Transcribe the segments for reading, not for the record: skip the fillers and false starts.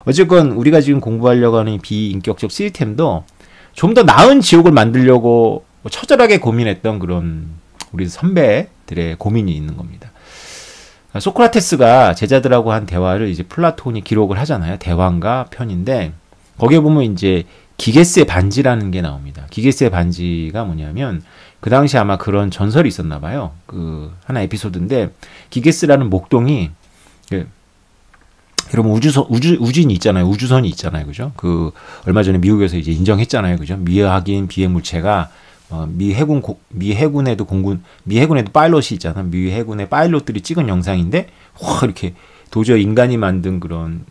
어쨌건 우리가 지금 공부하려고 하는 비인격적 시스템도 좀 더 나은 지옥을 만들려고 처절하게 고민했던 그런 우리 선배들의 고민이 있는 겁니다. 소크라테스가 제자들하고 한 대화를 이제 플라톤이 기록을 하잖아요. 대화인가 편인데 거기에 보면 이제 기게스의 반지라는 게 나옵니다. 기게스의 반지가 뭐냐면 그 당시 아마 그런 전설이 있었나 봐요. 그 하나 에피소드인데 기게스라는 목동이 여러분 우주인이 있잖아요. 우주선이 있잖아요. 그죠? 그 얼마 전에 미국에서 이제 인정했잖아요. 그죠? 미확인 비행 물체가 미 해군에도 파일럿이 있잖아. 미 해군의 파일럿들이 찍은 영상인데 와 이렇게 도저히 인간이 만든 그런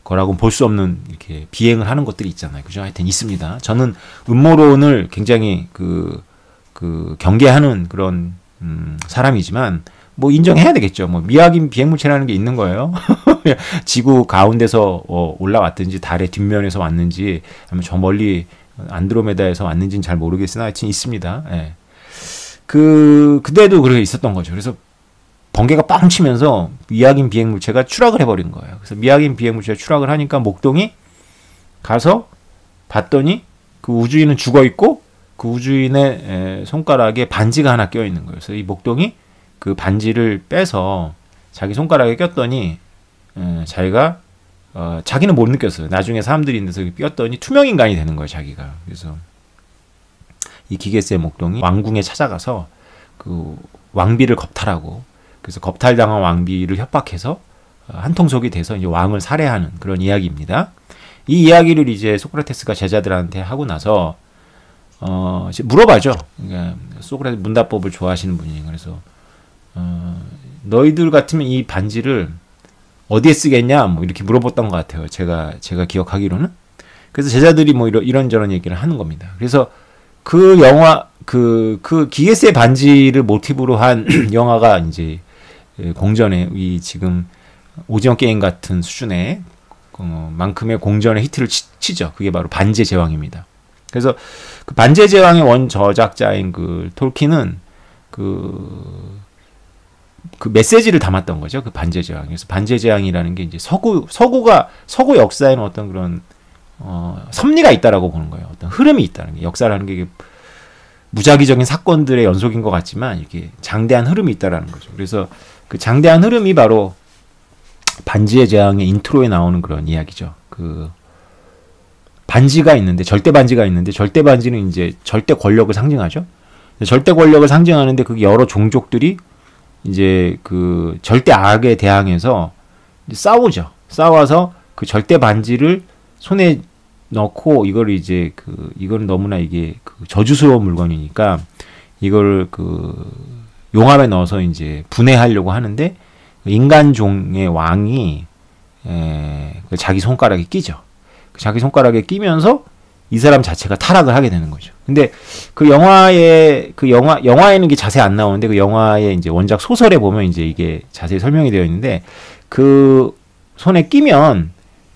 거라고 볼 수 없는 이렇게 비행을 하는 것들이 있잖아요. 그죠? 하여튼 있습니다. 저는 음모론을 굉장히 경계하는 그런 사람이지만 뭐 인정해야 되겠죠. 뭐 미확인 비행물체라는 게 있는 거예요. 지구 가운데서 올라왔든지 달의 뒷면에서 왔는지 아니면 저 멀리 안드로메다에서 왔는지는 잘 모르겠으나 하여튼 있습니다. 예. 그때도 그렇게 있었던 거죠. 그래서 번개가 빵 치면서 미확인 비행물체가 추락을 해버린 거예요. 그래서 미확인 비행물체가 추락을 하니까 목동이 가서 봤더니 그 우주인은 죽어 있고 그 우주인의 손가락에 반지가 하나 껴 있는 거예요. 그래서 이 목동이 그 반지를 빼서 자기 손가락에 꼈더니 자기가 자기는 못 느꼈어요. 나중에 사람들이 있는데서 꼈더니 투명인간이 되는 거예요. 자기가. 그래서 이 기게스의 목동이 왕궁에 찾아가서 그 왕비를 겁탈하고 그래서 겁탈당한 왕비를 협박해서 한통속이 돼서 이제 왕을 살해하는 그런 이야기입니다. 이 이야기를 이제 소크라테스가 제자들한테 하고 나서 이제 물어봐죠. 그러니까 소크라테스 문답법을 좋아하시는 분이 그래서 너희들 같으면 이 반지를 어디에 쓰겠냐 뭐 이렇게 물어봤던 것 같아요. 제가 기억하기로는. 그래서 제자들이 뭐 이런저런 얘기를 하는 겁니다. 그래서 그 영화 그 기게스의 반지를 모티브로 한 영화가 이제 공전에 이 지금 오징어 게임 같은 수준의 만큼의 공전의 히트를 치죠. 그게 바로 반지의 제왕입니다. 그래서 그 반지의 제왕의 원 저작자인 그 톨킨은 그 메시지를 담았던 거죠. 그 반지의 제왕. 그래서 반지의 제왕이라는 게 이제 서구 역사에는 어떤 그런 섭리가 있다라고 보는 거예요. 어떤 흐름이 있다는 게 역사라는 게 무작위적인 사건들의 연속인 것 같지만 이렇게 장대한 흐름이 있다라는 거죠. 그래서 그 장대한 흐름이 바로 반지의 제왕의 인트로에 나오는 그런 이야기죠. 그 반지가 있는데 절대 반지가 있는데 절대 반지는 이제 절대 권력을 상징하죠. 절대 권력을 상징하는데 그 여러 종족들이 이제 그 절대 악에 대항해서 싸우죠. 싸워서 그 절대 반지를 손에 넣고 이걸 이제 이건 너무나 이게 저주스러운 물건이니까 이걸 용암에 넣어서 이제 분해하려고 하는데 인간종의 왕이 자기 손가락에 끼죠. 자기 손가락에 끼면서 이 사람 자체가 타락을 하게 되는 거죠. 근데 영화에는 이게 자세히 안 나오는데 그 영화의 이제 원작 소설에 보면 이제 이게 자세히 설명이 되어 있는데 그 손에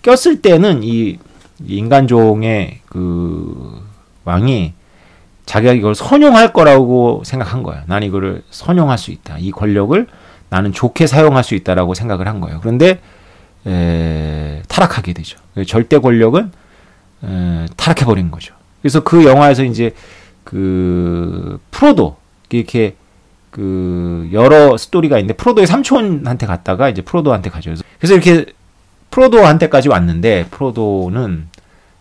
꼈을 때는 이 인간종의 그 왕이 자기가 이걸 선용할 거라고 생각한 거야. 난 이거를 선용할 수 있다. 이 권력을 나는 좋게 사용할 수 있다라고 생각을 한 거예요. 그런데 타락하게 되죠. 절대 권력은 타락해버린 거죠. 그래서 그 영화에서 이제 프로도 이렇게 여러 스토리가 있는데 프로도의 삼촌한테 갔다가 이제 프로도한테 가죠. 그래서 이렇게 프로도한테까지 왔는데 프로도는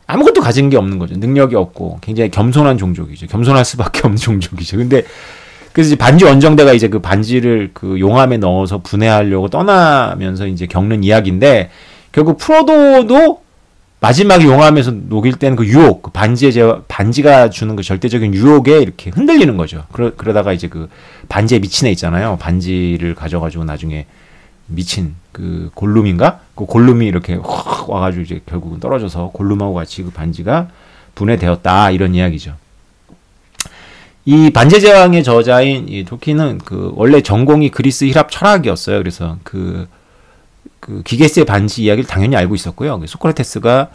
아무것도 가진 게 없는 거죠. 능력이 없고 굉장히 겸손한 종족이죠. 겸손할 수밖에 없는 종족이죠. 근데 그래서 이제 반지 원정대가 이제 그 반지를 그 용암에 넣어서 분해하려고 떠나면서 이제 겪는 이야기인데 결국 프로도도 마지막에 용암에서 녹일 때는 그 유혹, 그 반지가 주는 그 절대적인 유혹에 이렇게 흔들리는 거죠. 그러다가 이제 그 반지에 미친 애 있잖아요. 반지를 가져가지고 나중에 미친 그 골룸인가? 그 골룸이 이렇게 확 와가지고 이제 결국은 떨어져서 골룸하고 같이 그 반지가 분해되었다 이런 이야기죠. 이 반지의 제왕의 저자인 이 톨킨은 원래 전공이 그리스 힐합 철학이었어요. 그래서 그 기게스의 반지 이야기를 당연히 알고 있었고요. 소크라테스가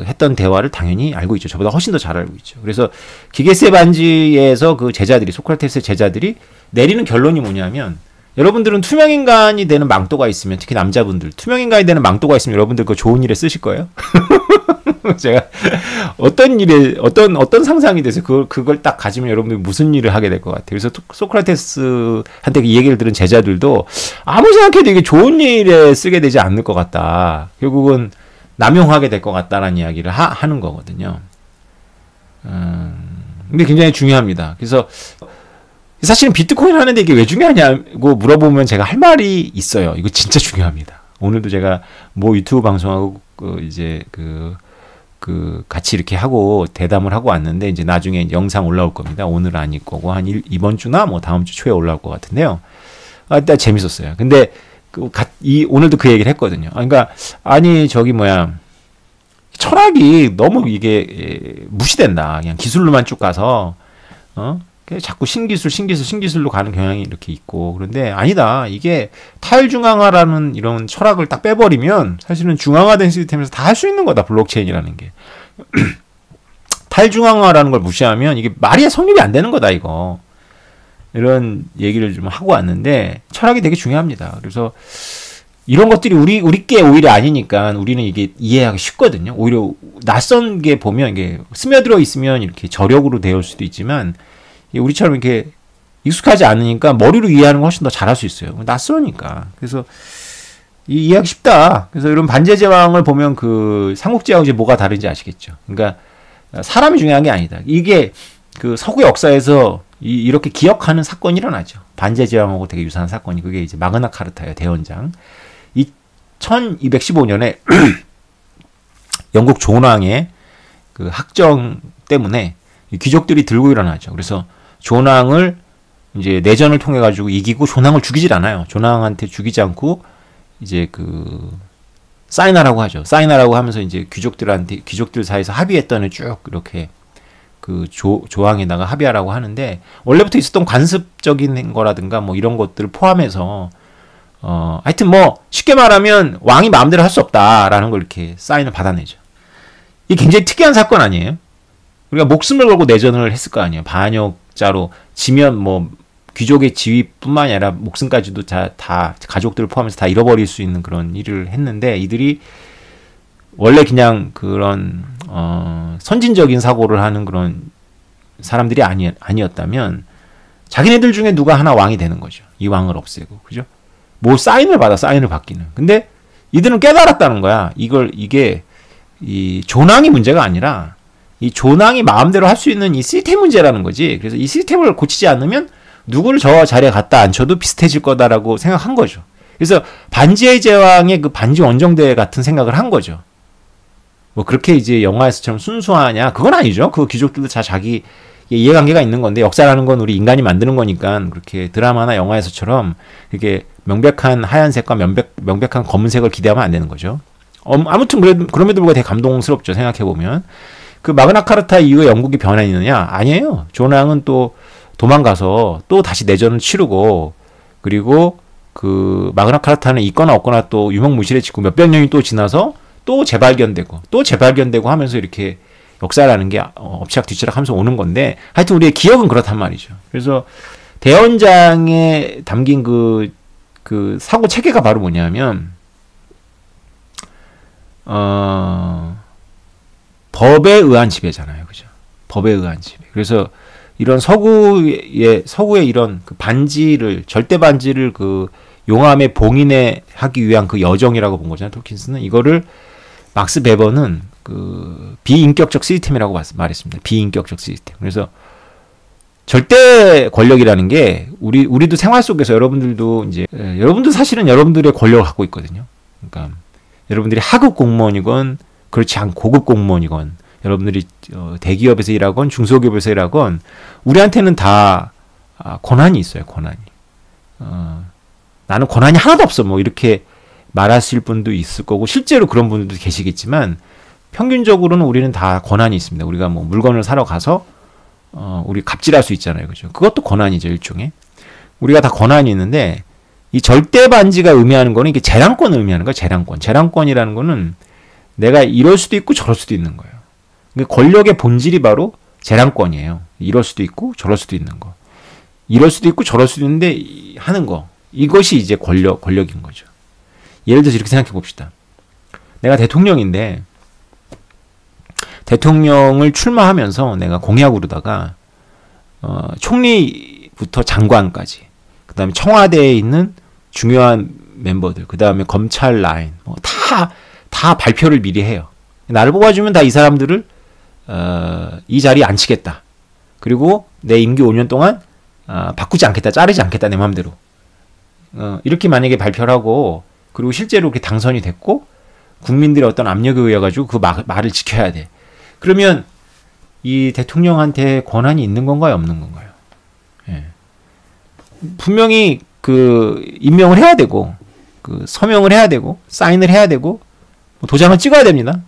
했던 대화를 당연히 알고 있죠. 저보다 훨씬 더 잘 알고 있죠. 그래서 기게스의 반지에서 그 제자들이 소크라테스의 제자들이 내리는 결론이 뭐냐면 여러분들은 투명인간이 되는 망토가 있으면, 특히 남자분들 투명인간이 되는 망토가 있으면 여러분들 그거 좋은 일에 쓰실 거예요? 제가 어떤 일에 어떤 상상이 돼서 그걸 딱 가지면 여러분들이 무슨 일을 하게 될 것 같아요. 그래서 소크라테스한테 이 얘기를 들은 제자들도 아무 생각해도 이게 좋은 일에 쓰게 되지 않을 것 같다. 결국은 남용하게 될 것 같다라는 이야기를 하는 거거든요. 근데 굉장히 중요합니다. 그래서 사실은 비트코인 하는데 이게 왜 중요하냐고 물어보면 제가 할 말이 있어요. 이거 진짜 중요합니다. 오늘도 제가 뭐 유튜브 방송하고 같이 이렇게 하고 대담을 하고 왔는데, 이제 나중에 영상 올라올 겁니다. 오늘 아닐 거고 이번 주나 뭐 다음 주 초에 올라올 것 같은데요. 일단 재밌었어요. 근데 오늘도 그 얘기를 했거든요. 그러니까 철학이 너무 이게 무시된다. 그냥 기술로만 쭉 가서 자꾸 신기술로 가는 경향이 이렇게 있고, 그런데 아니다. 이게 탈중앙화라는 이런 철학을 딱 빼버리면 사실은 중앙화된 시스템에서 다 할 수 있는 거다. 블록체인이라는 게. 탈중앙화라는 걸 무시하면 이게 말이 성립이 안 되는 거다, 이거. 이런 얘기를 좀 하고 왔는데, 철학이 되게 중요합니다. 그래서 이런 것들이 우리께 오히려 아니니까 우리는 이게 이해하기 쉽거든요. 오히려 낯선 게 보면 이게 스며들어 있으면 이렇게 저력으로 되올 수도 있지만, 우리처럼 이렇게 익숙하지 않으니까 머리로 이해하는 거 훨씬 더 잘할 수 있어요. 낯서니까. 그래서 이해하기 쉽다. 그래서 이런 반지의 제왕을 보면 그 삼국지하고 이제 뭐가 다른지 아시겠죠. 그러니까 사람이 중요한 게 아니다. 이게 그 서구 역사에서 이렇게 기억하는 사건이 일어나죠. 반지의 제왕하고 되게 유사한 사건이, 그게 이제 마그나 카르타예요. 대원장. 1215년에 영국 존왕의 그 학정 때문에 귀족들이 들고 일어나죠. 그래서 존왕을 이제 내전을 통해 가지고 이기고 존왕을 죽이질 않아요. 존왕한테 죽이지 않고 이제 사인하라고 하죠. 사인하라고 하면서 이제 귀족들 사이에서 합의했던 쭉 이렇게 조항에다가 합의하라고 하는데, 원래부터 있었던 관습적인 거라든가 뭐 이런 것들을 포함해서 하여튼 뭐 쉽게 말하면 왕이 마음대로 할 수 없다라는 걸 이렇게 사인을 받아내죠. 이게 굉장히 특이한 사건 아니에요? 우리가 목숨을 걸고 내전을 했을 거 아니에요. 반역자로 지면 뭐 귀족의 지위뿐만이 아니라 목숨까지도 다 가족들을 포함해서 다 잃어버릴 수 있는 그런 일을 했는데, 이들이 원래 그냥 그런 선진적인 사고를 하는 그런 사람들이 아니었다면 자기네들 중에 누가 하나 왕이 되는 거죠. 이 왕을 없애고, 그죠? 뭐 사인을 받기는. 근데 이들은 깨달았다는 거야. 이게 이 존왕이 문제가 아니라 이 존왕이 마음대로 할 수 있는 이 시스템 문제라는 거지. 그래서 이 시스템을 고치지 않으면 누구를 저 자리에 갖다 앉혀도 비슷해질 거다라고 생각한 거죠. 그래서 반지의 제왕의 그 반지 원정대 같은 생각을 한 거죠. 뭐 그렇게 이제 영화에서처럼 순수하냐? 그건 아니죠. 그 귀족들도 자기 이해관계가 있는 건데, 역사라는 건 우리 인간이 만드는 거니까 그렇게 드라마나 영화에서처럼 이렇게 명백한 하얀색과 명백한 검은색을 기대하면 안 되는 거죠. 아무튼 그럼에도 불구하고 되게 감동스럽죠. 생각해보면. 그 마그나 카르타 이후에 영국이 변했느냐? 아니에요. 존왕은 또 도망가서 또 다시 내전을 치르고, 그리고 그 마그나 카르타는 있거나 없거나 또 유명무실해지고 몇백 년이 또 지나서 또 재발견되고 하면서 이렇게 역사라는 게 엎치락뒤치락 하면서 오는 건데, 하여튼 우리의 기억은 그렇단 말이죠. 그래서 대원장에 담긴 그 사고 체계가 바로 뭐냐면, 법에 의한 지배잖아요. 그죠? 법에 의한 지배. 그래서 이런 서구의 이런 그 절대 반지를 그 용암에 봉인하기 위한 그 여정이라고 본 거잖아요. 톨킨스는 이거를, 막스 베버는 그 비인격적 시스템이라고 말했습니다. 비인격적 시스템. 그래서 절대 권력이라는 게 우리도 생활 속에서 여러분들도 여러분도 사실은 여러분들의 권력을 갖고 있거든요. 그러니까 여러분들이 하급 공무원이건 그렇지 않고 고급 공무원이건, 여러분들이 대기업에서 일하건 중소기업에서 일하건, 우리한테는 다 권한이 있어요. 권한이. 나는 권한이 하나도 없어. 뭐 이렇게 말하실 분도 있을 거고, 실제로 그런 분들도 계시겠지만, 평균적으로는 우리는 다 권한이 있습니다. 우리가 뭐 물건을 사러 가서 우리 갑질할 수 있잖아요. 그죠? 그것도 권한이죠, 일종의. 우리가 다 권한이 있는데, 이 절대 반지가 의미하는 거는 이게 재량권을 의미하는 거예요. 재량권. 재량권이라는 거는 내가 이럴 수도 있고 저럴 수도 있는 거예요. 그러니까 권력의 본질이 바로 재량권이에요. 이럴 수도 있고 저럴 수도 있는 거. 이럴 수도 있고 저럴 수도 있는데 하는 거. 이것이 이제 권력인 거죠. 예를 들어서 이렇게 생각해 봅시다. 내가 대통령인데 대통령을 출마하면서 내가 공약으로다가 총리부터 장관까지, 그 다음에 청와대에 있는 중요한 멤버들, 그 다음에 검찰 라인, 다 발표를 미리 해요. 나를 뽑아주면 다 이 사람들을 이 자리에 앉히겠다. 그리고 내 임기 5년 동안 바꾸지 않겠다, 자르지 않겠다, 내 마음대로. 이렇게 만약에 발표를 하고, 그리고 실제로 그렇게 당선이 됐고, 국민들의 어떤 압력에 의해 가지고 그 말을 지켜야 돼. 그러면 이 대통령한테 권한이 있는 건가요, 없는 건가요? 예. 분명히 그 임명을 해야 되고, 그 서명을 해야 되고, 사인을 해야 되고, 도장을 찍어야 됩니다.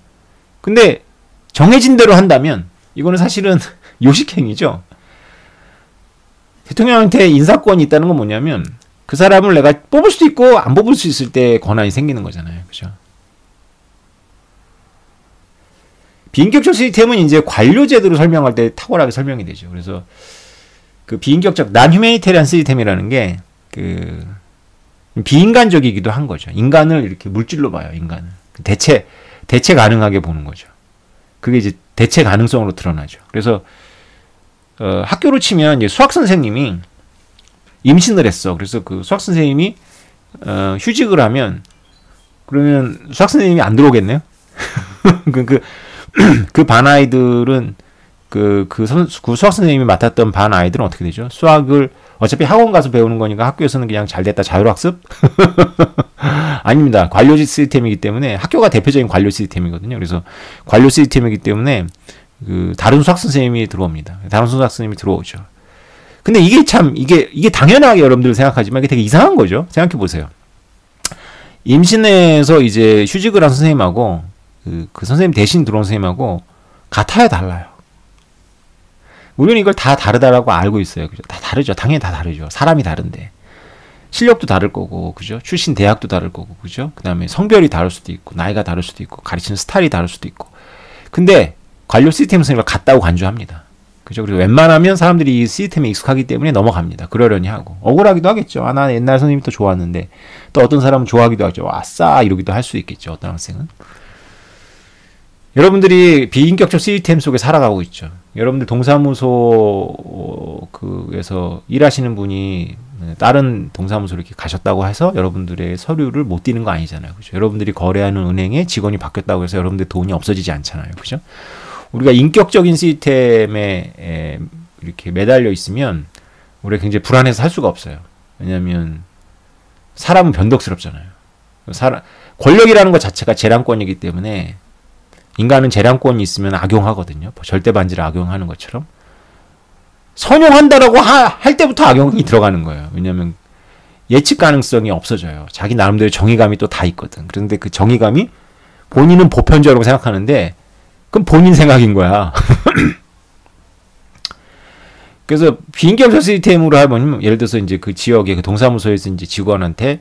근데 정해진 대로 한다면 이거는 사실은 요식행위죠. 대통령한테 인사권이 있다는 건 뭐냐면 그 사람을 내가 뽑을 수도 있고 안 뽑을 수 있을 때 권한이 생기는 거잖아요. 그죠? 비인격적 시스템은 이제 관료 제도로 설명할 때 탁월하게 설명이 되죠. 그래서 그 비인격적 난휴메니테리안 시스템이라는 게 그 비인간적이기도 한 거죠. 인간을 이렇게 물질로 봐요. 인간을 대체 가능하게 보는 거죠. 그게 이제 대체 가능성으로 드러나죠. 그래서 학교로 치면 이제 수학 선생님이 임신을 했어. 그래서 그 수학 선생님이 휴직을 하면 그러면 수학 선생님이 안 들어오겠네요. 그 반 아이들은 그 수학 선생님이 맡았던 반 아이들은 어떻게 되죠? 수학을 어차피 학원 가서 배우는 거니까 학교에서는 그냥 잘됐다 자율학습? 아닙니다. 관료 시스템이기 때문에 학교가 대표적인 관료 시스템이거든요. 그래서 관료 시스템이기 때문에 그 다른 수학 선생님이 들어옵니다. 다른 수학 선생님이 들어오죠. 근데 이게 참 이게 당연하게 여러분들 생각하지만 이게 되게 이상한 거죠. 생각해 보세요. 임신해서 이제 휴직을 한 선생님하고 그 선생님 대신 들어온 선생님하고 같아야 달라요. 우리는 이걸 다 다르다라고 알고 있어요. 그죠? 다 다르죠. 당연히 다 다르죠. 사람이 다른데. 실력도 다를 거고, 그죠? 출신 대학도 다를 거고, 그죠? 그 다음에 성별이 다를 수도 있고, 나이가 다를 수도 있고, 가르치는 스타일이 다를 수도 있고. 근데 관료 시스템 선생님을 같다고 간주합니다. 그죠? 그리고 웬만하면 사람들이 이 시스템에 익숙하기 때문에 넘어갑니다. 그러려니 하고. 억울하기도 하겠죠. 아, 나 옛날 선생님이 더 좋았는데. 또 어떤 사람은 좋아하기도 하죠. 아싸! 이러기도 할 수 있겠죠. 어떤 학생은. 여러분들이 비인격적 시스템 속에 살아가고 있죠. 여러분들 동사무소에서 일하시는 분이 다른 동사무소로 이렇게 가셨다고 해서 여러분들의 서류를 못 띄는 거 아니잖아요. 그죠? 여러분들이 거래하는 은행에 직원이 바뀌었다고 해서 여러분들 돈이 없어지지 않잖아요. 그죠? 우리가 인격적인 시스템에 이렇게 매달려 있으면 우리가 굉장히 불안해서 살 수가 없어요. 왜냐하면 사람은 변덕스럽잖아요. 권력이라는 것 자체가 재량권이기 때문에 인간은 재량권이 있으면 악용하거든요. 절대 반지를 악용하는 것처럼. 선용한다라고 할 때부터 악용이 들어가는 거예요. 왜냐하면 예측 가능성이 없어져요. 자기 나름대로 정의감이 또 다 있거든. 그런데 그 정의감이 본인은 보편적으로 생각하는데 그건 본인 생각인 거야. 그래서 비인격적 시스템으로 하면 예를 들어서 이제 그 지역의 그 동사무소에서 이제 직원한테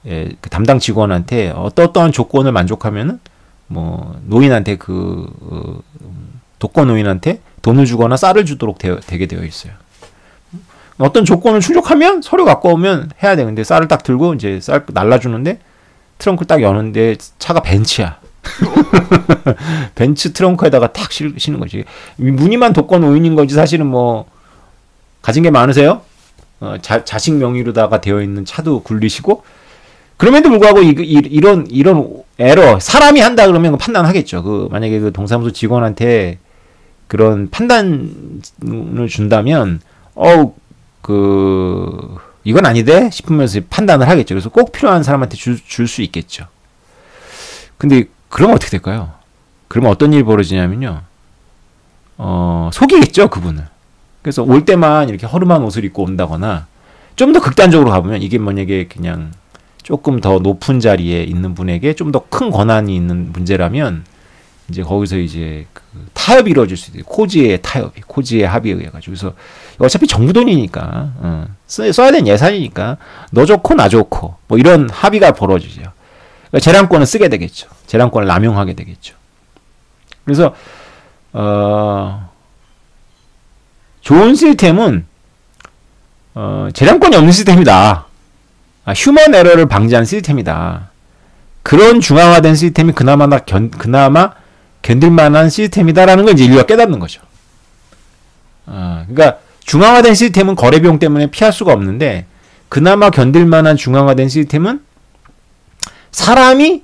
그 담당 직원한테 어떠한 조건을 만족하면은 뭐 노인한테 독거 노인한테 돈을 주거나 쌀을 주도록 되게 되어 있어요. 어떤 조건을 충족하면 서류 갖고 오면 해야 돼. 근데 쌀을 딱 들고 이제 쌀 날라주는데 트렁크를 딱 여는데 차가 벤츠야. 벤츠 트렁크에다가 탁 실는 거지. 무늬만 독거 노인인 거지 사실은 뭐 가진 게 많으세요? 자식 명의로다가 되어 있는 차도 굴리시고 그럼에도 불구하고 이런 에러 사람이 한다 그러면 판단하겠죠. 만약에 그 동사무소 직원한테 그런 판단을 준다면 이건 아니대 싶으면서 판단을 하겠죠. 그래서 꼭 필요한 사람한테 줄 수 있겠죠. 근데 그러면 어떻게 될까요? 그러면 어떤 일이 벌어지냐면요. 속이겠죠, 그분을. 그래서 올 때만 이렇게 허름한 옷을 입고 온다거나 좀 더 극단적으로 가보면 이게 만약에 그냥 조금 더 높은 자리에 있는 분에게 좀 더 큰 권한이 있는 문제라면 이제 거기서 이제 타협이 이루어질 수 있어요. 코지의 합의에 의해 가지고. 그래서 어차피 정부 돈이니까 써야 되는 예산이니까 너 좋고 나 좋고 뭐 이런 합의가 벌어지죠. 그러니까 재량권을 쓰게 되겠죠. 재량권을 남용하게 되겠죠. 그래서 좋은 시스템은 재량권이 없는 시스템이다. 휴먼 에러를 방지하는 시스템이다. 그런 중앙화된 시스템이 그나마 견딜만한 시스템이다라는 걸 이제 인류가 깨닫는 거죠. 그러니까 중앙화된 시스템은 거래 비용 때문에 피할 수가 없는데 그나마 견딜만한 중앙화된 시스템은 사람에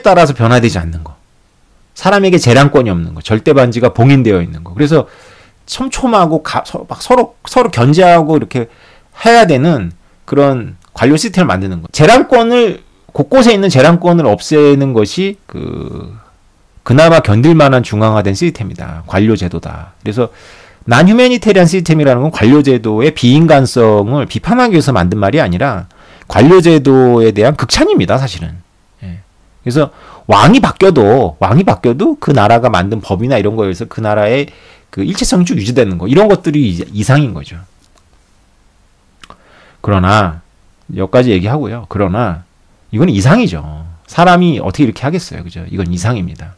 따라서 변화되지 않는 거. 사람에게 재량권이 없는 거. 절대 반지가 봉인되어 있는 거. 그래서 촘촘하고 막 서로 견제하고 이렇게 해야 되는 그런 관료 시스템을 만드는 거. 곳곳에 있는 재량권을 없애는 것이 그나마 견딜만한 중앙화된 시스템이다. 관료 제도다. 그래서 난휴메니테리안 시스템이라는 건 관료 제도의 비인간성을 비판하기 위해서 만든 말이 아니라 관료 제도에 대한 극찬입니다, 사실은. 예. 그래서 왕이 바뀌어도 그 나라가 만든 법이나 이런 거에 의해서 그 나라의 그 일체성이 쭉 유지되는 거. 이런 것들이 이상인 거죠. 그러나 여기까지 얘기하고요. 그러나 이건 이상이죠. 사람이 어떻게 이렇게 하겠어요. 그죠? 이건 이상입니다.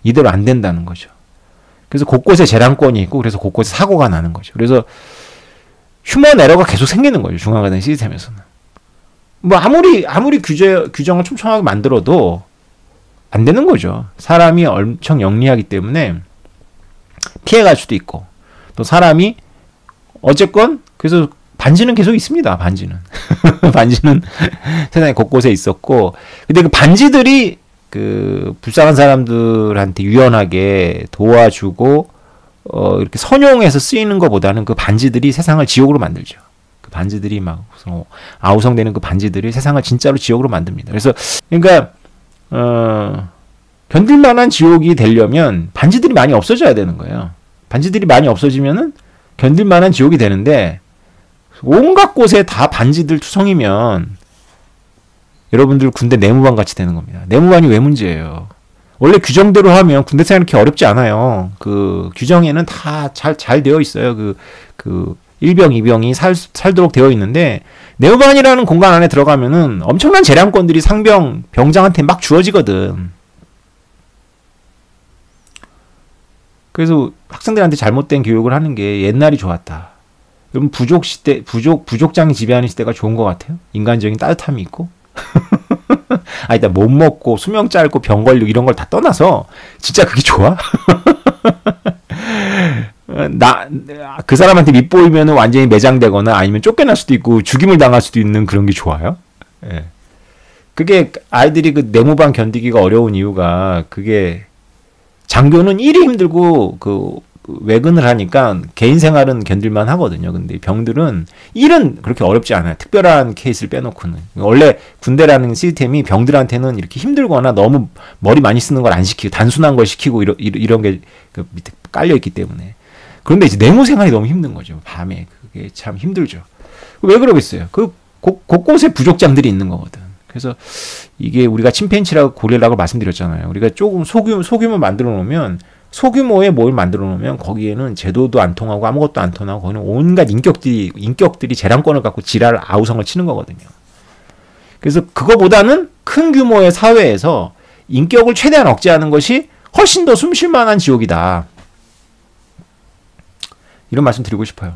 이대로 안 된다는 거죠. 그래서 곳곳에 재량권이 있고 그래서 곳곳에 사고가 나는 거죠. 그래서 휴먼 에러가 계속 생기는 거죠. 중앙화된 시스템에서는. 뭐 아무리 규정을 촘촘하게 만들어도 안 되는 거죠. 사람이 엄청 영리하기 때문에 피해갈 수도 있고 또 사람이 어쨌건 그래서 반지는 계속 있습니다. 반지는 세상에 곳곳에 있었고 근데 그 반지들이 그 불쌍한 사람들한테 유연하게 도와주고 이렇게 선용해서 쓰이는 것보다는 그 반지들이 세상을 지옥으로 만들죠. 그 반지들이 막 아우성되는 그 반지들이 세상을 진짜로 지옥으로 만듭니다. 그래서 그러니까 견딜만한 지옥이 되려면 반지들이 많이 없어져야 되는 거예요. 반지들이 많이 없어지면은 견딜만한 지옥이 되는데 온갖 곳에 다 반지들 투성이면 여러분들 군대 내무반 같이 되는 겁니다. 내무반이 왜 문제예요? 원래 규정대로 하면 군대 생활이 그렇게 어렵지 않아요. 그 규정에는 다 잘 되어 있어요. 그 1병, 2병이 살도록 되어 있는데 내무반이라는 공간 안에 들어가면은 엄청난 재량권들이 병장한테 막 주어지거든. 그래서 학생들한테 잘못된 교육을 하는 게 옛날이 좋았다. 그럼 부족장이 지배하는 시대가 좋은 것 같아요? 인간적인 따뜻함이 있고? 일단 못 먹고 수명 짧고 병 걸리고 이런 걸 다 떠나서 진짜 그게 좋아? 그 사람한테 밉보이면 완전히 매장되거나 아니면 쫓겨날 수도 있고 죽임을 당할 수도 있는 그런 게 좋아요? 예. 그게 아이들이 그 내무반 견디기가 어려운 이유가 그게 장교는 일이 힘들고 외근을 하니까 개인 생활은 견딜만 하거든요. 근데 병들은 일은 그렇게 어렵지 않아요. 특별한 케이스를 빼놓고는. 원래 군대라는 시스템이 병들한테는 이렇게 힘들거나 너무 머리 많이 쓰는 걸 안 시키고 단순한 걸 시키고 이런 게 그 밑에 깔려 있기 때문에. 그런데 이제 내무 생활이 너무 힘든 거죠. 밤에 그게 참 힘들죠. 왜 그러겠어요? 곳곳에 부족장들이 있는 거거든. 그래서 이게 우리가 침팬지라고 고릴라고 말씀드렸잖아요. 우리가 조금 소규모 만들어 놓으면 소규모의 뭘 만들어 놓으면 거기에는 제도도 안 통하고 아무것도 안 통하고 거기는 온갖 인격들이 재량권을 갖고 아우성을 치는 거거든요. 그래서 그거보다는 큰 규모의 사회에서 인격을 최대한 억제하는 것이 훨씬 더 숨쉴 만한 지옥이다. 이런 말씀 드리고 싶어요.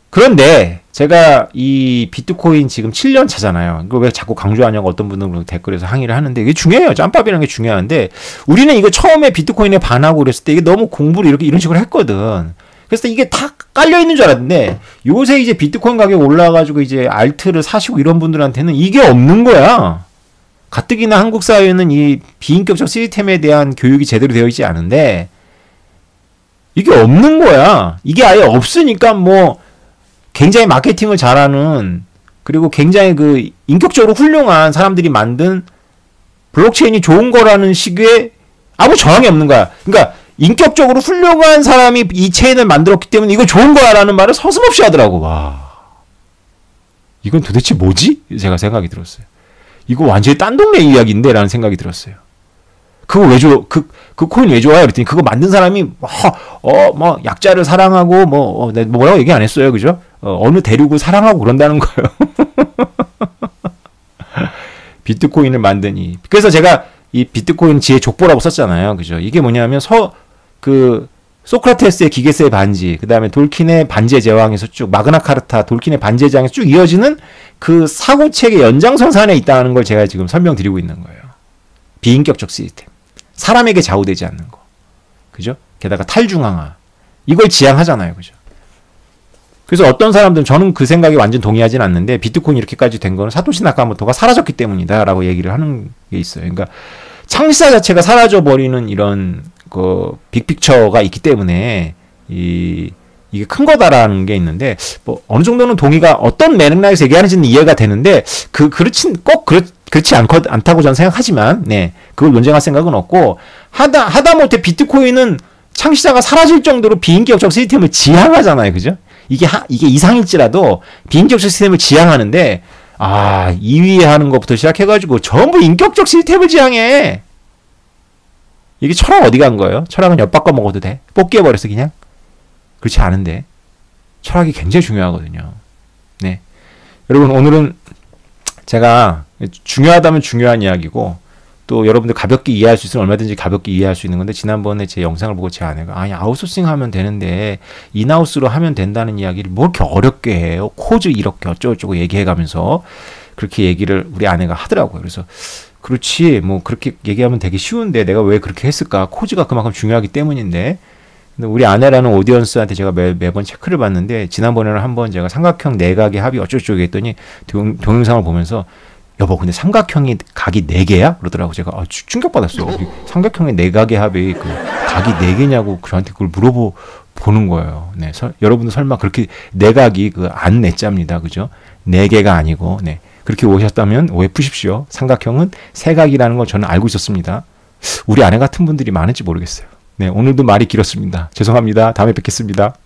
그런데 제가 이 비트코인 지금 7년 차잖아요. 이거 왜 자꾸 강조하냐고 어떤 분들은 댓글에서 항의를 하는데 이게 중요해요. 짬밥이라는 게 중요한데 우리는 이거 처음에 비트코인에 반하고 그랬을 때 이게 너무 공부를 이런 식으로 했거든. 그래서 이게 다 깔려 있는 줄 알았는데 요새 이제 비트코인 가격 올라가지고 이제 알트를 사시고 이런 분들한테는 이게 없는 거야. 가뜩이나 한국 사회는 이 비인격적 시스템에 대한 교육이 제대로 되어 있지 않은데 이게 없는 거야. 이게 아예 없으니까 뭐 굉장히 마케팅을 잘하는 그리고 굉장히 그 인격적으로 훌륭한 사람들이 만든 블록체인이 좋은 거라는 식의 아무 저항이 없는 거야. 그러니까 인격적으로 훌륭한 사람이 이 체인을 만들었기 때문에 이거 좋은 거야라는 말을 서슴없이 하더라고. 와, 이건 도대체 뭐지? 제가 생각이 들었어요. 이거 완전히 딴 동네 이야기인데 라는 생각이 들었어요. 그거 왜 줘? 그 코인 왜 좋아요? 그랬더니 그거 만든 사람이 뭐 약자를 사랑하고 뭐라고 얘기 안 했어요. 그죠? 어느 대륙을 사랑하고 그런다는 거예요. 비트코인을 만드니. 그래서 제가 이 비트코인 지혜 족보라고 썼잖아요. 그죠? 이게 뭐냐면 소크라테스의 기계세의 반지, 그 다음에 돌킨의 반지의 제왕에서 쭉, 마그나카르타, 돌킨의 반지의 제왕에서 쭉 이어지는 그 사고체계 연장선상에 있다는 걸 제가 지금 설명드리고 있는 거예요. 비인격적 시스템. 사람에게 좌우되지 않는 거. 그죠? 게다가 탈중앙화. 이걸 지향하잖아요. 그죠? 그래서 어떤 사람들은 저는 그 생각에 완전 동의하진 않는데 비트코인이 이렇게까지 된 거는 사토시 나카모토가 사라졌기 때문이다 라고 얘기를 하는 게 있어요. 그러니까 창시자 자체가 사라져버리는 이런 그 빅픽처가 있기 때문에 이게 큰 거다라는 게 있는데 뭐 어느 정도는 동의가 어떤 맥락에서 얘기하는지는 이해가 되는데 그렇지 않다고 저는 생각하지만 네 그걸 논쟁할 생각은 없고 하다못해 비트코인은 창시자가 사라질 정도로 비인격적 시스템을 지향하잖아요. 그죠? 이게 이상일지라도 비인격적 시스템을 지향하는데 2위에 하는 것부터 시작해가지고 전부 인격적 시스템을 지향해. 이게 철학 어디 간 거예요? 철학은 엿바꿔 먹어도 돼? 뽑기해버렸어 그냥? 그렇지 않은데 철학이 굉장히 중요하거든요. 네, 여러분 오늘은 제가 중요하다면 중요한 이야기고 또 여러분들 가볍게 이해할 수 있으면 얼마든지 가볍게 이해할 수 있는 건데 지난번에 제 영상을 보고 제 아내가 아니 아웃소싱 하면 되는데 인하우스로 하면 된다는 이야기를 뭐 이렇게 어렵게 해요. 코즈 이렇게 어쩌고저쩌고 얘기해가면서 그렇게 얘기를 우리 아내가 하더라고요. 그래서 그렇지 뭐 그렇게 얘기하면 되게 쉬운데 내가 왜 그렇게 했을까? 코즈가 그만큼 중요하기 때문인데 근데 우리 아내라는 오디언스한테 제가 매번 체크를 받는데 지난번에는 한번 제가 삼각형 내각의 합이 어쩌고저쩌고 했더니 동영상을 보면서 여보 근데 삼각형이 각이 4개야? 그러더라고. 제가 충격받았어요. 삼각형의 내각의 합이 그 각이 4개냐고 저한테 그걸 물어보는 거예요. 네, 여러분도 설마 그렇게 내각이 그 안 내자입니다. 그죠? 4개가 아니고 네 그렇게 오셨다면 오해 푸십시오. 삼각형은 세각이라는 걸 저는 알고 있었습니다. 우리 아내 같은 분들이 많은지 모르겠어요. 네, 오늘도 말이 길었습니다. 죄송합니다. 다음에 뵙겠습니다.